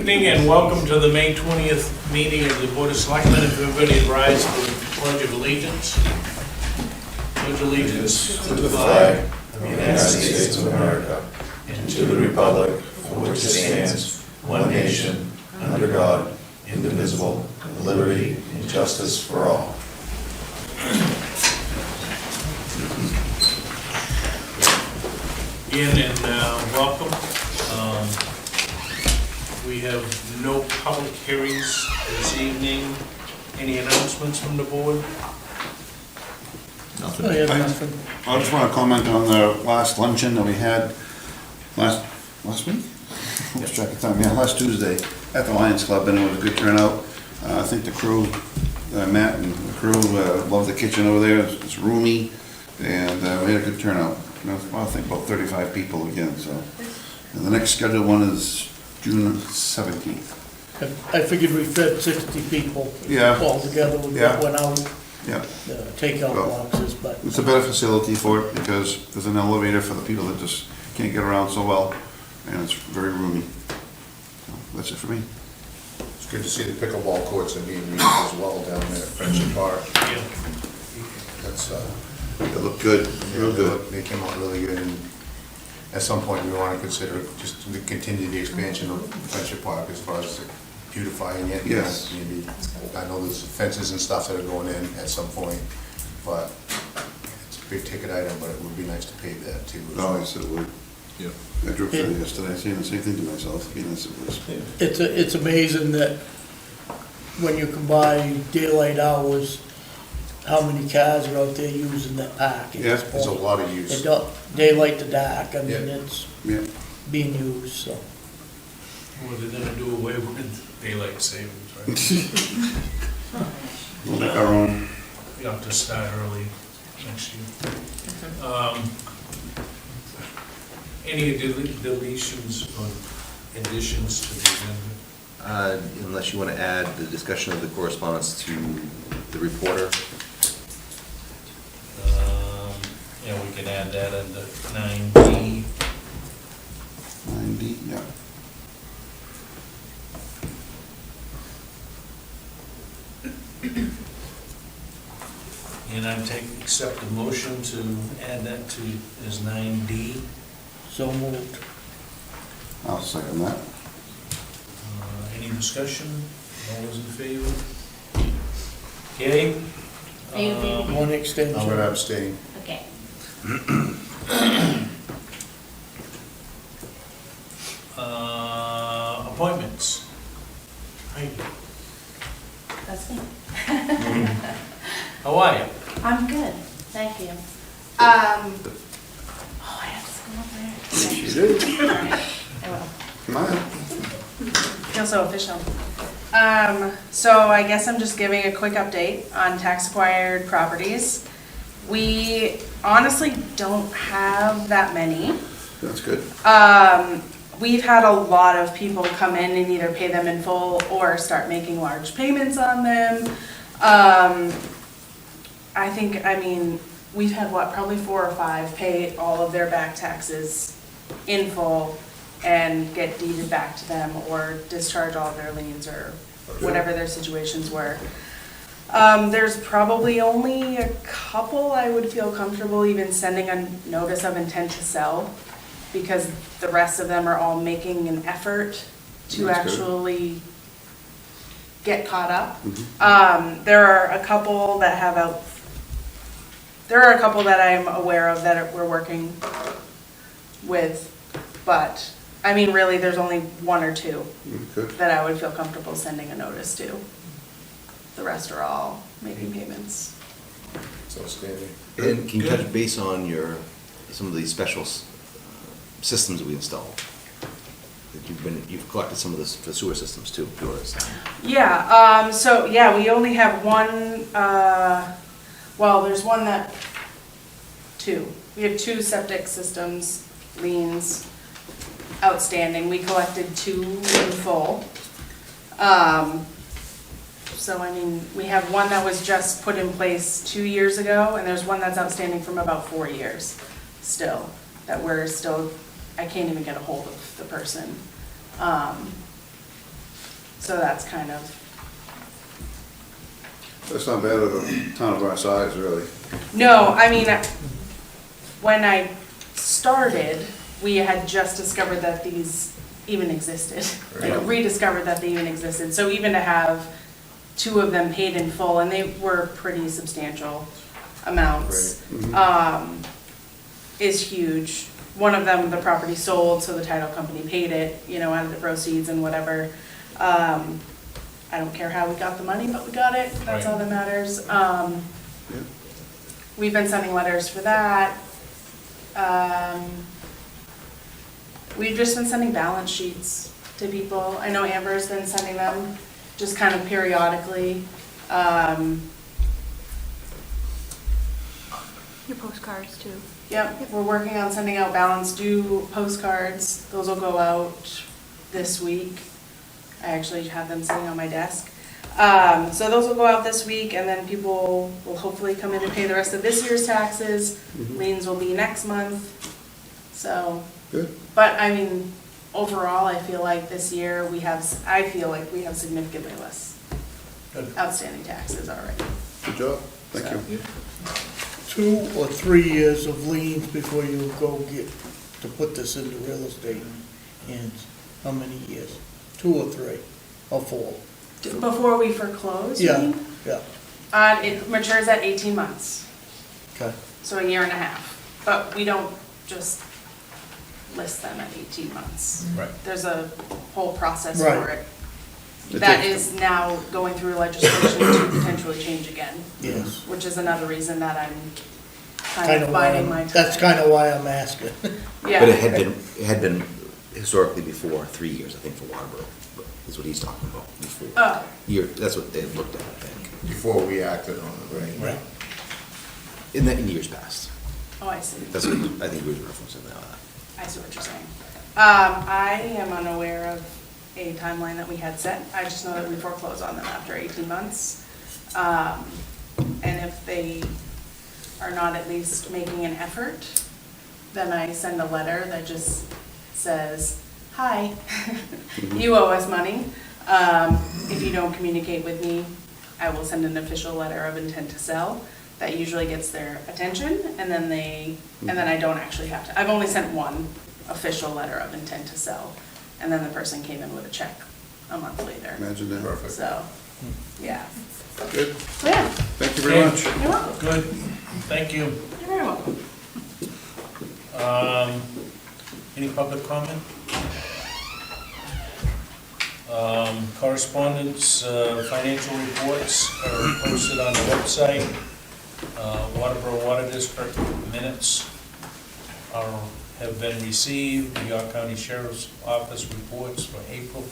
evening and welcome to the May 20th meeting of the Board of Selectmen. If everybody rise for the Pledge of Allegiance. Pledge allegiance to the flag of the United States of America and to the republic for which it stands, one nation, under God, indivisible, with liberty and justice for all. Again, and welcome. We have no public hearings this evening. Any announcements from the board? Nothing. I just want to comment on the last luncheon that we had last week? Lost track of time, yeah, last Tuesday at the Lions Club, and it was a good turnout. I think the crew, Matt and the crew, loved the kitchen over there. It's roomy, and we had a good turnout. I think about 35 people again, so. And the next scheduled one is June 17th. I figured we fed 60 people Yeah. all together with Yeah. what went out, Yeah, takeout Well, boxes, but it's a better facility for it because there's an elevator for the people that just can't get around so well, and it's very roomy. So that's it for me. It's good to see the pickleball courts are being used as well down there at Friendship Park. Yeah. That's, They look good, real good. They came out really good, and at some point, we want to consider just to continue the expansion of Friendship Park as far as beautifying it. Yes. Maybe, I know there's fences and stuff that are going in at some point, but it's a big ticket item, but it would be nice to pave that too. Oh, yes, it would. Yeah. I drove through it yesterday, saying the same thing to myself, being as it was. it's amazing that when you combine daylight hours, how many cars are out there using that park. Yeah, There's a lot of use. Daylight to dark, I mean, Yeah. it's Yeah, being used, so. Well, they're gonna do away with daylight savings, right? we'll make our own. You have to start early next year. Any deletions or additions to the agenda? Unless you want to add the discussion of the correspondence to the reporter. Yeah, we can add that under 9D. 90, yeah. And I accept the motion to add that to as 9D. So moved. I'll second that. Any discussion? All those in favor? Okay. Are you in favor? One extension. I'm gonna abstain. Okay. Appointments. Heidi, That's me. how are you? I'm good, thank you. Oh, I have to come over there. You do? I will. Come on. Feel so official. So I guess I'm just giving a quick update on tax acquired properties. We honestly don't have that many. That's good. We've had a lot of people come in and either pay them in full or start making large payments on them. I mean, we've had probably 4 or 5 pay all of their back taxes in full and get deeded back to them or discharge all of their liens or whatever their situations were. There's probably only a couple I would feel comfortable even sending a notice of intent to sell, because the rest of them are all making an effort to That's good. actually get caught up. Mhm. There are a couple that I'm aware of that we're working with, but, I mean, really, there's only 1 or 2 Good. that I would feel comfortable sending a notice to. The rest are all making payments. It's outstanding. And can you Good. touch base on some of these special systems that we installed? That you've collected some of the sewer systems too, yours. Yeah, so, yeah, we only have one, there's one that, 2. We have 2 septic systems, liens, outstanding. We collected 2 in full. So, I mean, we have one that was just put in place 2 years ago, and there's one that's outstanding from about 4 years still, that we're still, I can't even get a hold of the person. So that's kind of, That's not bad of a town of our size, really. no, I mean, when I started, we had just discovered that these even existed. Like rediscovered that they even existed. So even to have 2 of them paid in full, and they were pretty substantial amounts, is huge. One of them, the property sold, so the title company paid it, you know, out of the proceeds and whatever. I don't care how we got the money, but we got it, that's all that matters. We've been sending letters for that. We've just been sending balance sheets to people. I know Amber's been sending them just kind of periodically. Your postcards too. Yep, we're working on sending out balance due postcards. Those will go out this week. I actually have them sitting on my desk. So those will go out this week, and then people will hopefully come in and pay the rest of this year's taxes. Liens will be next month, so. Good. But I mean, overall, I feel like this year I feel like we have significantly less Good. outstanding taxes already. Good job. Thank you. 2 or 3 years of liens before you go get, to put this into real estate hands? How many years? 2 or 3 or 4? Before we foreclose, you Yeah, mean? yeah, It matures at 18 months, okay. so a year and a half. But we don't just list them at 18 months. Right. There's a whole process Right. for it. It That takes- is now going through legislation to potentially change again, Yes. which is another reason that I'm kind Kind of of why, biding my time. that's kind of why I'm asking. Yeah. But it had been historically before 3 years, I think, for Waterboro, is what he's talking about, before. Oh, That's what they had looked at, I think, Before we acted on it, right? Right. in years past. oh, I see. That's what, I think we were referencing that. I see what you're saying. I am unaware of a timeline that we had set. I just know that we foreclose on them after 18 months. And if they are not at least making an effort, then I send a letter that just says, hi, you owe us money. If you don't communicate with me, I will send an official letter of intent to sell. That usually gets their attention, and then I don't actually have to. I've only sent one official letter of intent to sell, and then the person came in with a check a month later. Imagine that. Perfect. So, yeah. Good. So, yeah, Thank you very much. you're welcome. Good, thank you. You're very welcome. Any public comment? Correspondence, financial reports are posted on the website. Waterboro Water District minutes have been received. The York County Sheriff's Office reports for April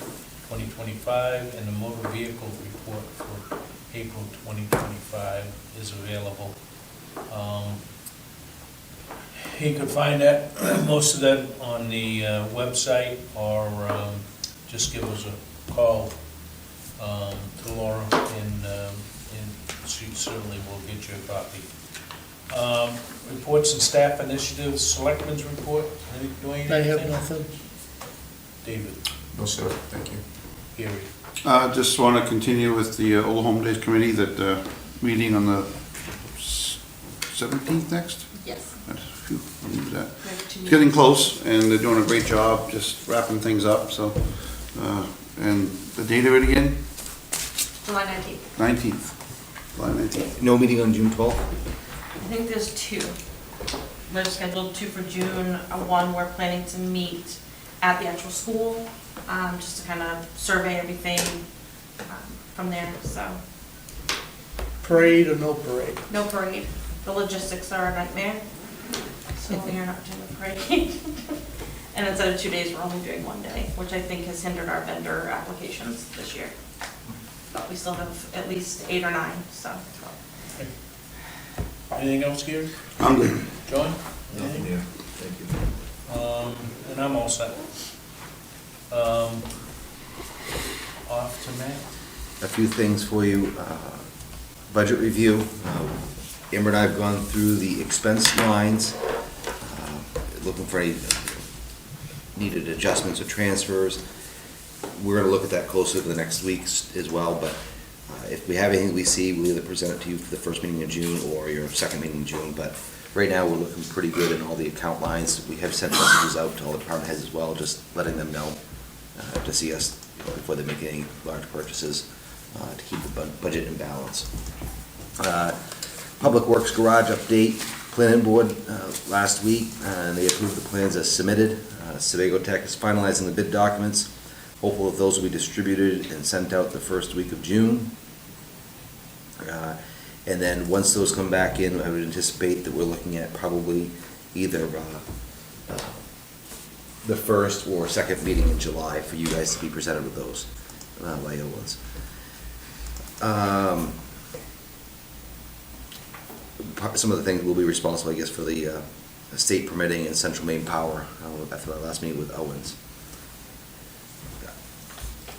2025, and the motor vehicle report for April 2025 is available. You can find that, most of that on the website, or just give us a call to Laura, and she certainly will get you a copy. Reports and staff initiatives, Selectmen's report, doing anything? I have nothing. David, No, sir, thank you. Gary. Just want to continue with the Old Home Days Committee, that meeting on the 17th next? Yes. Phew, I'll use that. It's getting close, and they're doing a great job, just wrapping things up, so, and the date of it again? July 19th. 19th, July 19th. No meeting on June 12th? I think there's 2. We're scheduled 2 for June. One, we're planning to meet at the actual school, just to kind of survey everything from there, so. Parade or no parade? No parade. The logistics are a nightmare, so we are not doing the parade. And instead of 2 days, we're only doing 1 day, which I think has hindered our vendor applications this year. But we still have at least 8 or 9, so. Anything else, Gary? I'm good. John? Nothing new, thank you. And I'm all set. Off to Matt. A few things for you. Budget review. Amber and I have gone through the expense lines, looking for any needed adjustments or transfers. we're gonna look at that closely over the next weeks as well, but if we have anything we see, we'll either present it to you for the first meeting in June or your second meeting in June, but right now, we're looking pretty good in all the account lines. We have sent messages out to all the department heads as well, just letting them know to see us before they make any large purchases, to keep the budget in balance. Public Works Garage update, planning board last week, and they approved the plans as submitted. Sebago Tech is finalizing the bid documents. Hopeful that those will be distributed and sent out the first week of June. And then, once those come back in, I would anticipate that we're looking at probably either the first or second meeting in July for you guys to be presented with those LIO ones. Some of the things we'll be responsible, I guess, for the state permitting and central main power after our last meeting with Owens.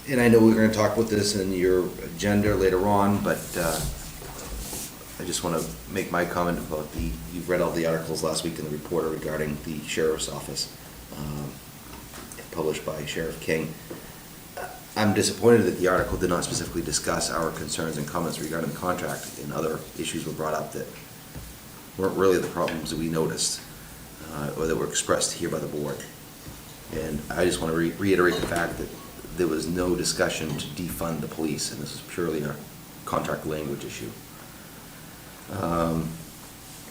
And I know we're gonna talk about this in your agenda later on, but I just want to make my comment about you've read all the articles last week in the Reporter regarding the sheriff's office, published by Sheriff King. I'm disappointed that the article did not specifically discuss our concerns and comments regarding the contract, and other issues were brought up that weren't really the problems that we noticed, or that were expressed here by the board. And I just want to reiterate the fact that there was no discussion to defund the police, and this is purely a contract language issue.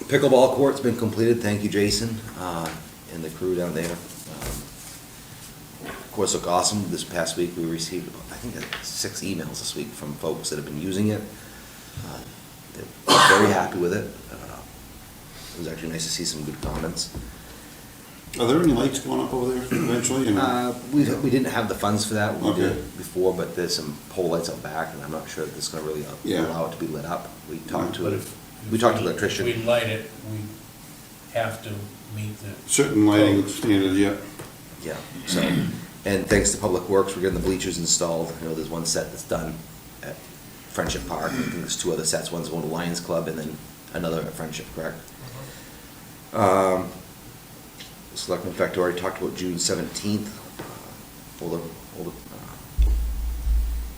Pickleball court's been completed, thank you, Jason, and the crew down there. Of course, look awesome. This past week, we received, I think, 6 emails this week from folks that have been using it. They're very happy with it. It was actually nice to see some good comments. Are there any lights going up over there eventually? We didn't have the funds for that. We Okay. did before, but there's some pole lights out back, and I'm not sure that this is gonna really Yeah. allow it to be lit up. We talked to But it. if We talked to the electrician. we light it, we have to meet the. Certain lighting standards, yeah. Yeah, so, and thanks to Public Works, we're getting the bleachers installed. You know, there's one set that's done at Friendship Park, and I think there's 2 other sets. One's going to Lions Club, and then another at Friendship, correct? Selectmen, in fact, already talked about June 17th, hold the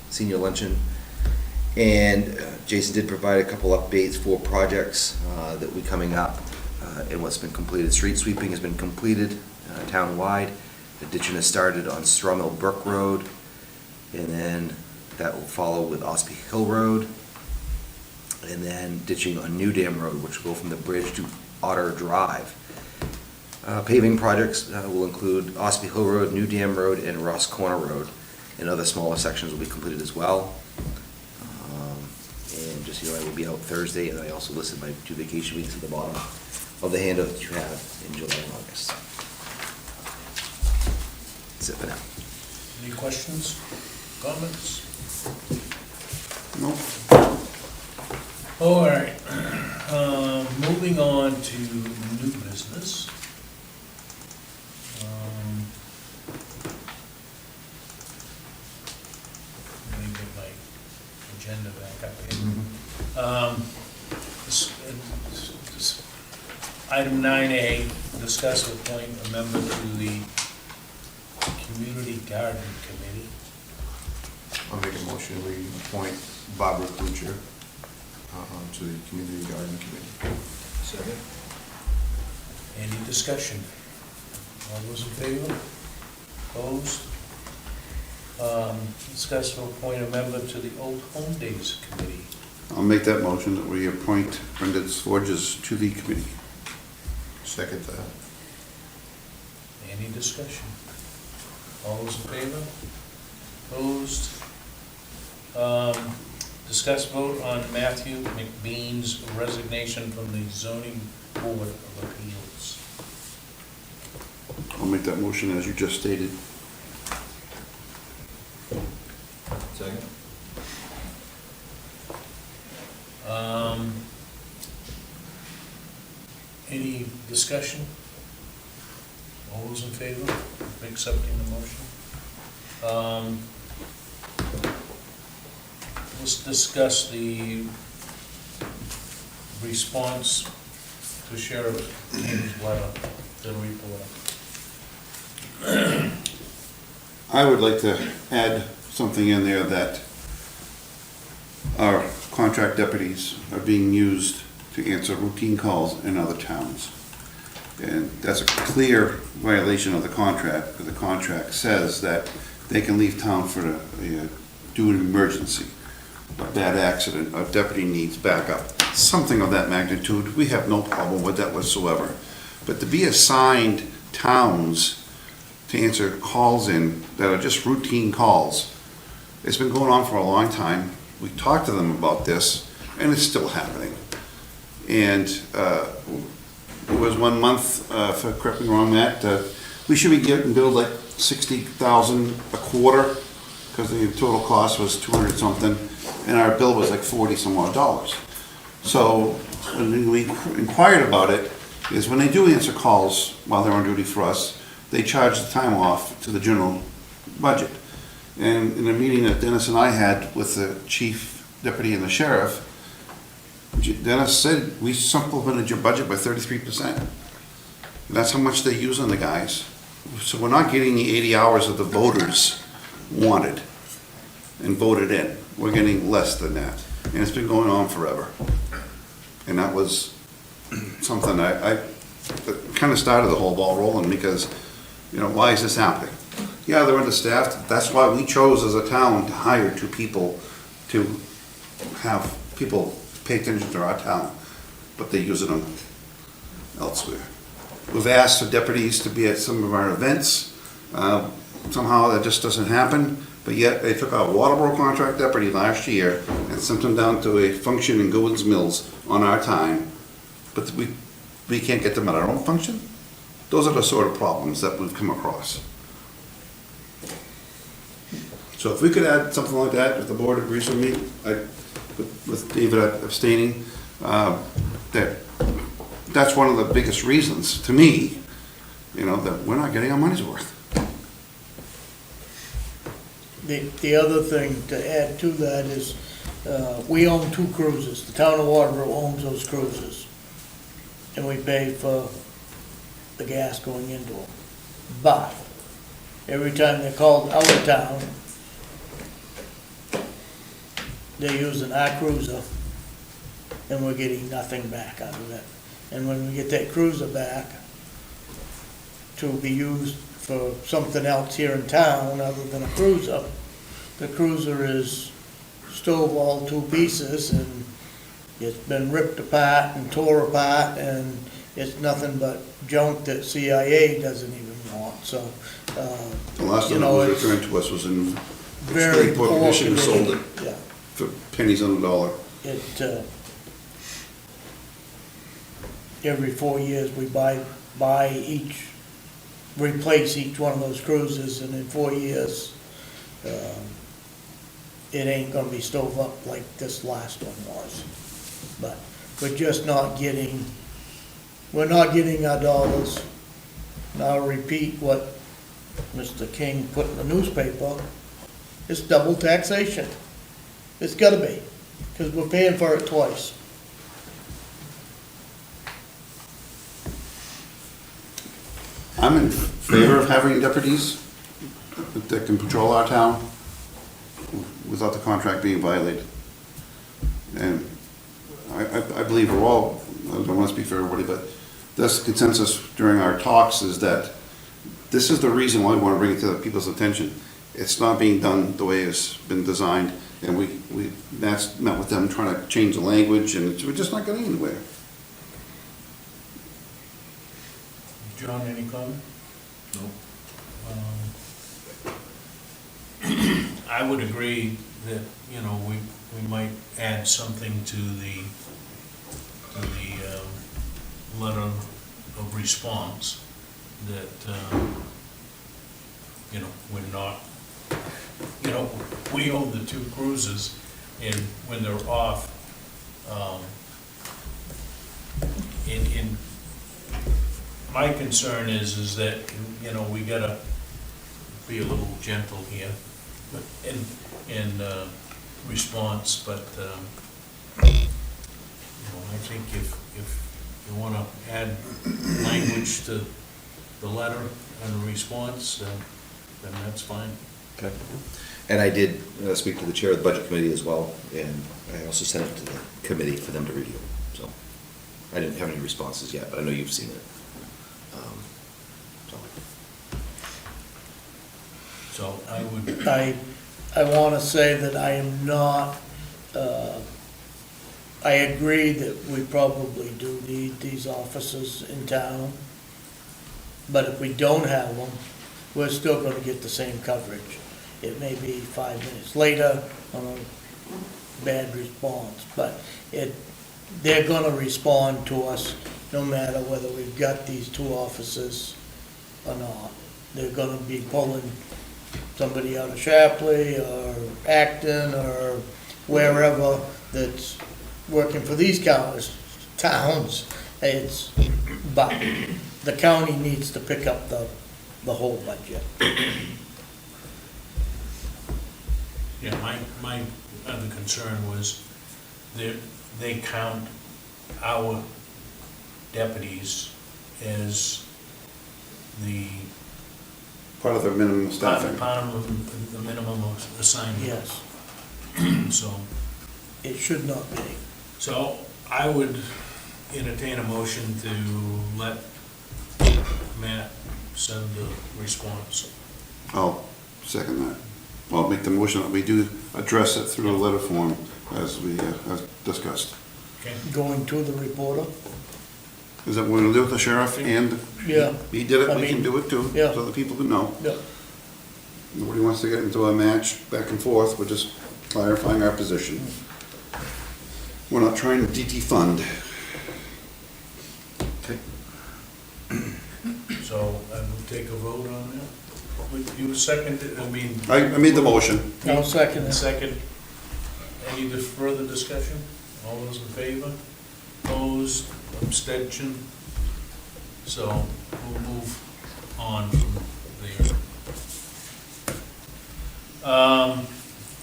senior luncheon. And Jason did provide a couple updates for projects that will be coming up, and what's been completed. Street sweeping has been completed town-wide. The ditching has started on Strawmill Brook Road, and then that will follow with Ospey Hill Road, and then ditching on New Dam Road, which will go from the bridge to Otter Drive. Paving projects will include Ospey Hill Road, New Dam Road, and Ross Corner Road, and other smaller sections will be completed as well. And just, I will be out Thursday, and I also listed my 2 vacation weeks at the bottom of the handout that you have in July and August. That's it for now. Any questions, comments? Nope. All right, moving on to new business. Let me get my agenda back up here. Item 9A, discuss and appoint a member to the Community Garden Committee. I'll make a motion, we appoint Barbara Kuchar to the Community Garden Committee. Second. Any discussion? All those in favor? Opposed? Discuss and appoint a member to the Old Home Days Committee. I'll make that motion that we appoint Brenda Forges to the committee. Second that. Any discussion? All those in favor? Opposed? Discuss vote on Matthew McBean's resignation from the Zoning Board of Appeals. I'll make that motion as you just stated. Second. Any discussion? All those in favor of accepting the motion? Let's discuss the response to Sheriff King's letter, the report. I would like to add something in there that our contract deputies are being used to answer routine calls in other towns. And that's a clear violation of the contract, because the contract says that they can leave town for due to an emergency, a bad accident, a deputy needs backup, something of that magnitude. We have no problem with that whatsoever. But to be assigned towns to answer calls in that are just routine calls, it's been going on for a long time. We talked to them about this, and it's still happening. And it was 1 month, if I'm correct me wrong, Matt, we should be getting billed like $60,000 a quarter, because the total cost was 200 something, and our bill was like 40 some odd dollars. So when we inquired about it, is when they do answer calls while they're on duty for us, they charge the time off to the general budget. And in a meeting that Dennis and I had with the chief deputy and the sheriff, Dennis said, we supplemented your budget by 33%. That's how much they use on the guys. So we're not getting the 80 hours that the voters wanted and voted in. We're getting less than that. And it's been going on forever. And that was something I kind of started the whole ball rolling, because, you know, why is this happening? Yeah, they're understaffed. That's why we chose as a town to hire 2 people to have people pay attention to our town, but they're using them elsewhere. We've asked for deputies to be at some of our events. Somehow that just doesn't happen, but yet they took our Waterboro contract deputy last year and sent them down to a function in Goins Mills on our time, but we can't get them at our own function. Those are the sort of problems that we've come across. So if we could add something like that, if the board agrees with me, with David abstaining, that's one of the biggest reasons, to me, you know, that we're not getting our money's worth. The other thing to add to that is, we own 2 cruises. The town of Waterboro owns those cruises. And we pay for the gas going into them. But every time they're called out of town, they're using our cruiser, and we're getting nothing back out of it. And when we get that cruiser back to be used for something else here in town other than a cruiser, the cruiser is stove all 2 pieces, and it's been ripped apart and tore apart, and it's nothing but junk that CIA doesn't even want. So, The last you time it know, was it's returned to us was in very poor condition, poor sold it condition. Yeah. for pennies on the dollar. Every 4 years, we replace each one of those cruises, and in 4 years, it ain't gonna be stove up like this last one was. But we're just not getting, our dollars. And I'll repeat what Mr. King put in the newspaper, it's double taxation. It's gotta be, because we're paying for it twice. I'm in favor of having deputies that can patrol our town without the contract being violated. And I believe we're all, I don't want to speak for everybody, but that's the consensus during our talks, is that this is the reason why we want to bring it to the people's attention. It's not being done the way it's been designed, and we met with them trying to change the language, and we're just not getting anywhere. John, any comment? No. I would agree that, you know, we might add something to the letter of response that, you know, we're not, you know, we own the 2 cruises, and when they're off, in my concern is that, you know, we gotta be a little gentle here, but in response, but, you know, I think if you wanna add language to the letter and response, then that's fine. Okay. And I did speak to the chair of the budget committee as well, and I also sent it to the committee for them to review. So I didn't have any responses yet, but I know you've seen it. So. So I would, I want to say that I am not, I agree that we probably do need these officers in town, but if we don't have them, we're still going to get the same coverage. It may be 5 minutes later on a bad response, but they're going to respond to us no matter whether we've got these two officers or not. They're going to be pulling somebody out of Shapley or Acton or wherever that's working for these towns. But the county needs to pick up the whole budget. yeah, my other concern was they count our deputies as the Part of their minimum staffing. part of the minimum of assignment. Yes, So, it should not be. so I would entertain a motion to let Matt send the response. I'll second that. I'll make the motion that we do address it through a letter form as we have discussed. Okay? Going to the reporter? Is that what we're gonna do with the sheriff and Yeah. he did it, I we can mean, do it too, yeah. so the people can know. Yeah. Nobody wants to get into a match back and forth, we're just clarifying our position. We're not trying to DT fund. Okay. So I will take a vote on that. Would you second it? I mean. I made the motion. I'll second it. Second. Any further discussion? All those in favor? Opposed? Abstention? So we'll move on from there.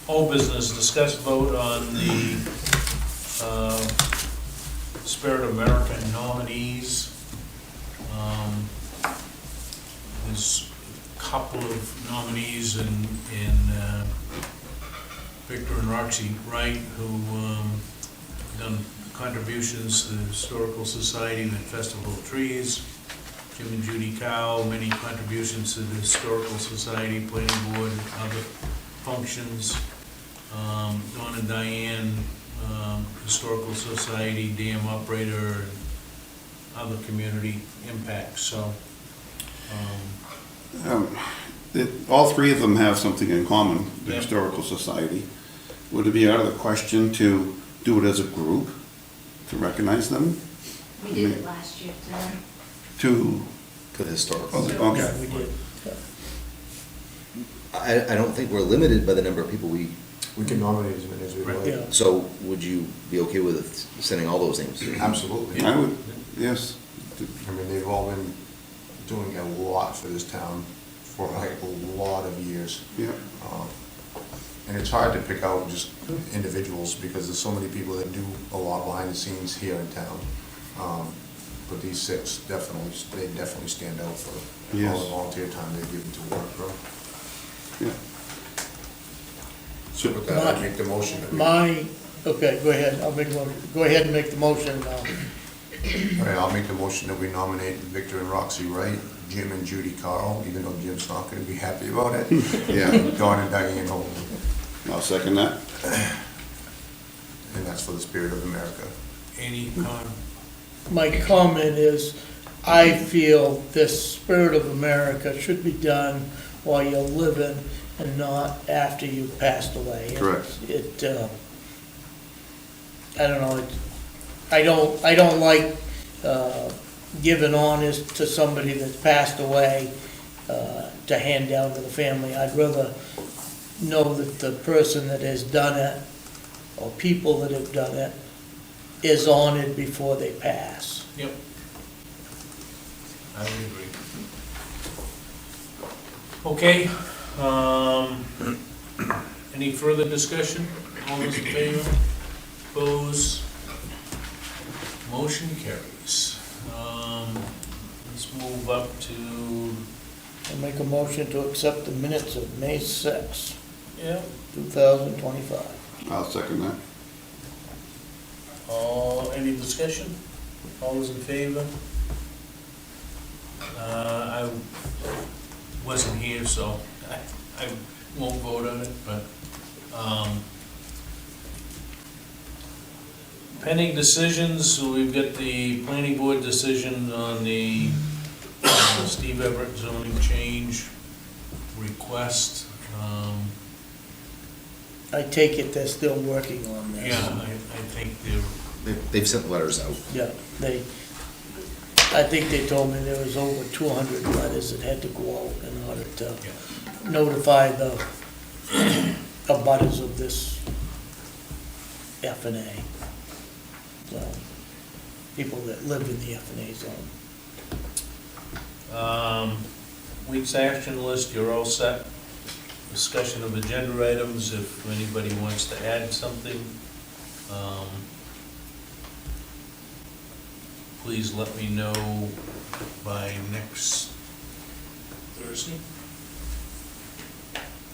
Old business, discuss vote on the Spirit of America nominees. There's a couple of nominees in Victor and Roxy Wright, who done contributions to the Historical Society and the Festival of Trees. Jim and Judy Cow, many contributions to the Historical Society, Planning Board, and other functions. Dawn and Diane, Historical Society, dam operator, and other community impacts, so. All three of them have something in common, the Yep. Historical Society. Would it be out of the question to do it as a group, to recognize them? We did it last year, too. To, For the historical. okay. Yeah, we did. I don't think we're limited by the number of people we, We can nominate as many as we like. Yeah. so would you be okay with sending all those names? Absolutely. I would, yes. I mean, they've all been doing a lot for this town for like a lot of years. Yeah. And it's hard to pick out just individuals because there's so many people that do a lot behind the scenes here in town. But these six definitely stand out for all Yes. the volunteer time they've given to work, bro. Yeah. So with that, I make the motion. that we- Okay, go ahead, I'll make a motion, go ahead and make the motion now. All right, I'll make the motion that we nominate Victor and Roxy Wright, Jim and Judy Carl, even though Jim's not gonna be happy about it. Yeah, Dawn and Diane Holden, I'll second that. and that's for the Spirit of America. Any My comment is, I feel this Spirit of America should be done while you're living and not after you've passed away. Correct. I don't know, I don't like giving honors to somebody that's passed away to hand down to the family. I'd rather know that the person that has done it, or people that have done it, is honored before they pass. Yep. I would agree. Okay, any further discussion? All those in favor? Opposed? Motion carries. Let's move up to I'll make a motion to accept the minutes of May 6, Yeah. 2025. I'll second that. Any discussion? All those in favor? I wasn't here, so I won't vote on it, but, pending decisions, so we've got the planning board decision on the Steve Everett zoning change request. I take it they're still working on this. Yeah, I think They've sent letters out. Yeah, I think they told me there was over 200 letters that had to go out in order to notify the abutters of this F&A. So, people that live in the F&A zone. Week's action list, you're all set. Discussion of agenda items, if anybody wants to add something, please let me know by next Thursday.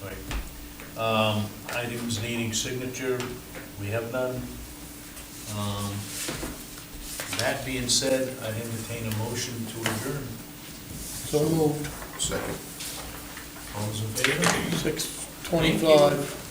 All right. Items needing signature, we have none. That being said, I entertain a motion to adjourn. So moved, Second. All those in favor? 6:25.